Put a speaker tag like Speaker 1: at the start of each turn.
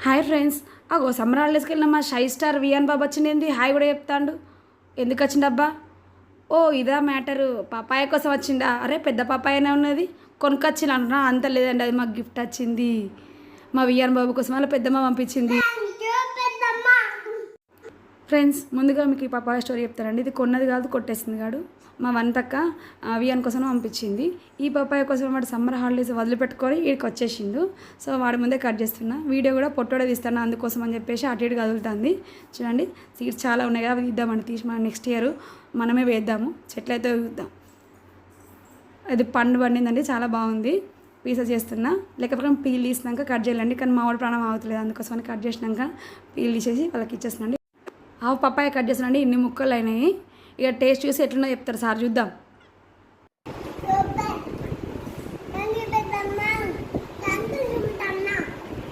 Speaker 1: Hi friends, అగో summer హాలిడేస్కి వెళ్ళిన మా షై స్టార్ వియాన్ బాబు వచ్చింది. హాయ్ కూడా చెప్తాండు. ఎందుకు వచ్చిండబ్బా? ఓ ఇదా మ్యాటరు, పాపాయ కోసం వచ్చిండా? అరే పెద్ద పాపాయనే ఉన్నది, కొనుక్కొచ్చిన అంటున్నా. అంత లేదండి, అది మాకు గిఫ్ట్ వచ్చింది. మా వియాన్ బాబు కోసం వాళ్ళ పెద్దమ్మ పంపించింది. ఫ్రెండ్స్, ముందుగా మీకు ఈ పపాయ స్టోరీ చెప్తానండి. ఇది కొన్నది కాదు, కొట్టేసింది కాదు. మా వంతక్క వియాన్ కోసం పంపించింది. ఈ పపాయ కోసం వాడు సమ్మర్ హాలిడేస్ వదిలిపెట్టుకొని వీడికి వచ్చేసిండు. సో వాడి ముందే కట్ చేస్తున్నా. వీడియో కూడా పొట్టోడే తీస్తాను అందుకోసం అని చెప్పేసి అటు ఇటు కదులుతుంది. చూడండి, సీడ్స్ చాలా ఉన్నాయి కదా, అవి తీద్దామండి. తీసి మనం నెక్స్ట్ ఇయర్ మనమే వేద్దాము. చెట్లు అయితే చూద్దాం. ఇది పండు పండిందండి, చాలా బాగుంది. పీసెస్ చేస్తున్నా, లేకపోతే పీల్ తీసినాక కట్ చేయాలండి. కానీ మా వాడు ప్రాణం అవుతలేదు, అందుకోసం కట్ చేసినాక పీల్ తీసేసి వాళ్ళకి ఇచ్చేస్తున్నాండి. పప్పాయ కట్ చేస్తానండి. ఇన్ని ముక్కలు అయినాయి. ఇక టేస్ట్ చూసి ఎట్లున్నా చెప్తారు సార్, చూద్దాం.